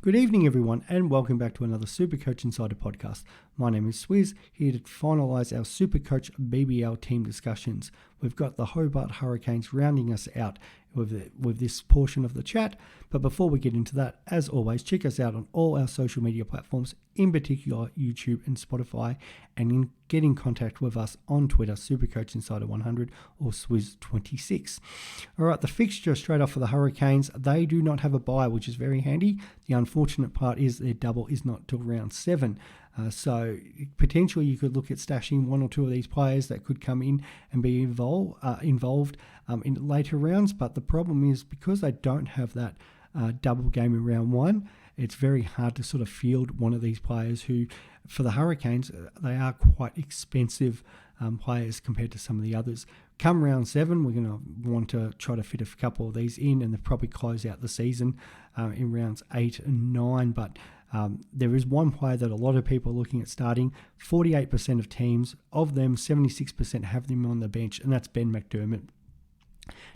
Good evening, everyone, and welcome back to another Supercoach Insider podcast. My name is Swizz, here to finalise our Supercoach BBL team discussions. We've got the Hobart Hurricanes rounding us out with this portion of the chat. But before we get into that, as always, check us out on all our social media platforms, in particular YouTube and Spotify, and get in contact with us on Twitter, Supercoach Insider 100 or Swizz26. All right, the fixture straight off for the Hurricanes, they do not have a bye, which is very handy. The unfortunate part is their double is not till round 7. So potentially you could look at stashing one or two of these players that could come in and be involved in later rounds. But the problem is because they don't have that double game in round 1, it's very hard to sort of field one of these players who, for the Hurricanes, they are quite expensive players compared to some of the others. Come round 7, we're going to want to try to fit a couple of these in and they'll probably close out the season in rounds 8 and 9. But there is one player that a lot of people are looking at starting. 48% of teams, of them, 76% have them on the bench, and that's Ben McDermott.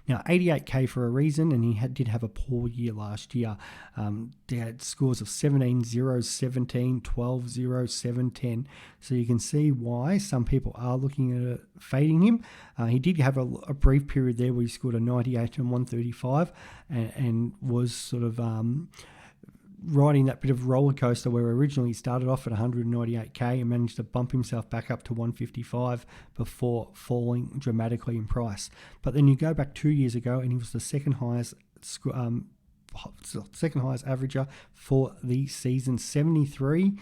Now, 88k for a reason, and he did have a poor year last year. He had scores of 17, 0, 17, 12, 0, 7, 10. So you can see why some people are looking at fading him. He did have a brief period there where he scored a 98 and 135 and was sort of riding that bit of roller coaster where originally he started off at 198k and managed to bump himself back up to 155 before falling dramatically in price. But then you go back 2 years ago and he was the second highest averager for the season. 73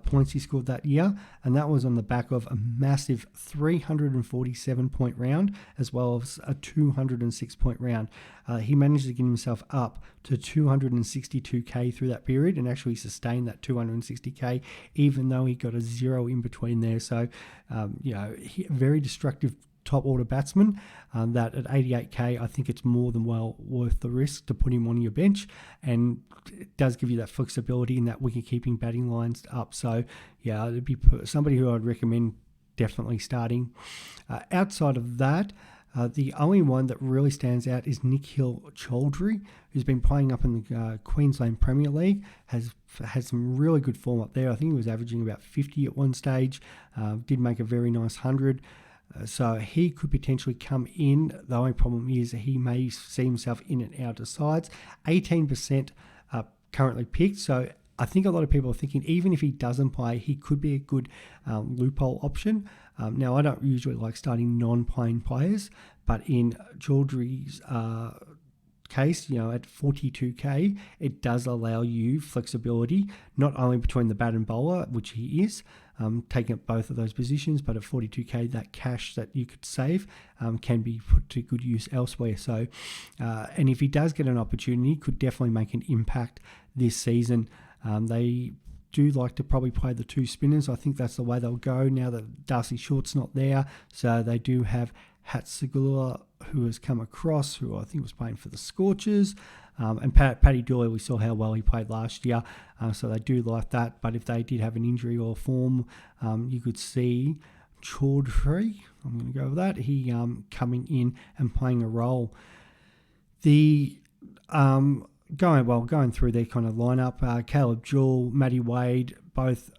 points he scored that year, and that was on the back of a massive 347 point round as well as a 206 point round. He managed to get himself up to 262k through that period and actually sustained that 260k even though he got a 0 in between there. So very destructive top order batsman that at 88k I think it's more than well worth the risk to put him on your bench, and it does give you that flexibility in that wicket keeping batting lines up. So yeah, it'd be somebody who I'd recommend definitely starting. Outside of that, the only one that really stands out is Nikhil Chaudhry, who's been playing up in the Queensland Premier League, has had some really good form up there. I think he was averaging about 50 at one stage, did make a very nice 100. So he could potentially come in. The only problem is he may see himself in and out of sides. 18% currently picked. So I think a lot of people are thinking even if he doesn't play, he could be a good loophole option. Now, I don't usually like starting non-playing players, but in Chaudhry's case, at 42k, it does allow you flexibility, not only between the bat and bowler, which he is, taking up both of those positions, but at 42k, that cash that you could save can be put to good use elsewhere. So, and if he does get an opportunity, could definitely make an impact this season. They do like to probably play the two spinners. I think that's the way they'll go now that Darcy Short's not there. So they do have Hatsugula, who has come across, who I think was playing for the Scorchers. And Paddy Dooley, we saw how well he played last year. So they do like that. But if they did have an injury or form, you could see Chaudhry, I'm going to go with that, he coming in and playing a role. Going through their kind of lineup, Caleb Jewell, Matty Wade, both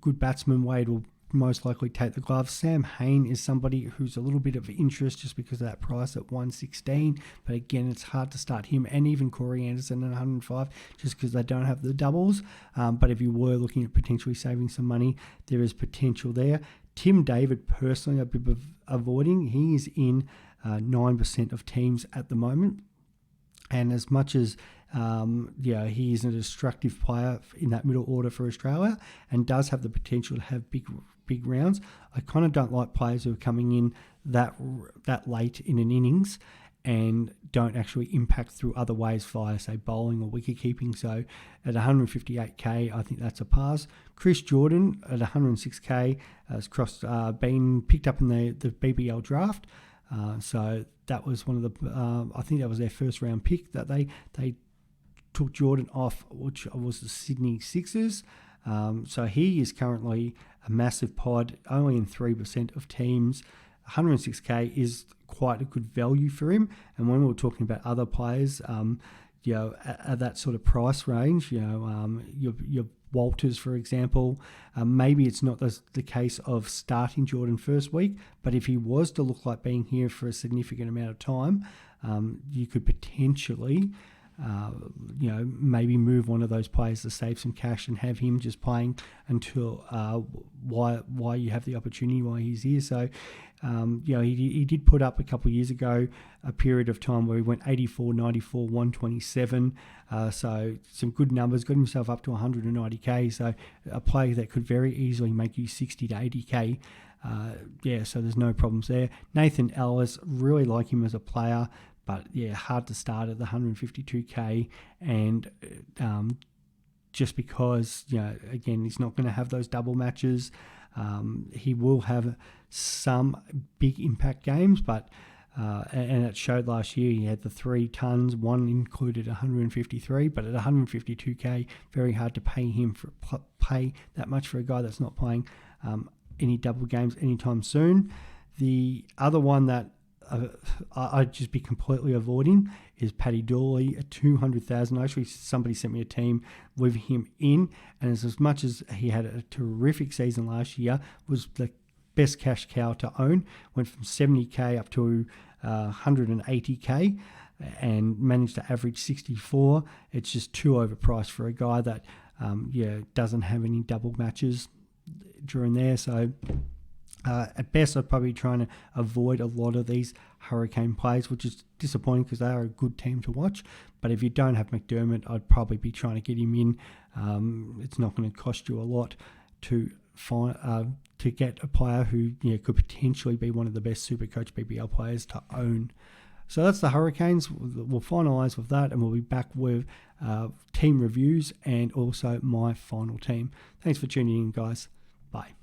good batsmen. Wade will most likely take the gloves. Sam Hain is somebody who's a little bit of interest just because of that price at 116, but again, it's hard to start him, and even Corey Anderson at 105 just because they don't have the doubles. But if you were looking at potentially saving some money, there is potential there. Tim David, personally, I'd be avoiding. He is in 9% of teams at the moment. And as much as he is a destructive player in that middle order for Australia and does have the potential to have big rounds, I kind of don't like players who are coming in that late in an innings and don't actually impact through other ways via, say, bowling or wicket keeping. So at 158k, I think that's a pass. Chris Jordan at 106k has been picked up in the BBL draft. So that was one of the, I think that was their first round pick that they took Jordan off, which was the Sydney Sixers. So he is currently a massive pod, only in 3% of teams. 106k is quite a good value for him. And when we were talking about other players, at that sort of price range, your Walters, for example, maybe it's not the case of starting Jordan first week, but if he was to look like being here for a significant amount of time, you could potentially, maybe move one of those players to save some cash and have him just playing until why you have the opportunity while he's here. So, he did put up a couple of years ago a period of time where he went 84, 94, 127. So some good numbers, got himself up to 190k. So a player that could very easily make you 60 to 80k. So there's no problems there. Nathan Ellis, really like him as a player, but hard to start at the 152k, and just because again, he's not going to have those double matches. He will have some big impact games, but and it showed last year. He had the 3 tons, one included 153, but at 152k, very hard to pay that much for a guy that's not playing any double games anytime soon. The other one that I'd just be completely avoiding is Paddy Dooley at 200,000. Actually, somebody sent me a team with him in, and as much as he had a terrific season last year, was the best cash cow to own. Went from 70k up to 180k and managed to average 64. It's just too overpriced for a guy that doesn't have any double matches during there. So at best, I'm probably trying to avoid a lot of these Hurricane plays, which is disappointing because they are a good team to watch. But if you don't have McDermott, I'd probably be trying to get him in. It's not going to cost you a lot to get a player who could potentially be one of the best Supercoach BBL players to own. So that's the Hurricanes. We'll finalise with that, and we'll be back with team reviews and also my final team. Thanks for tuning in, guys. Bye.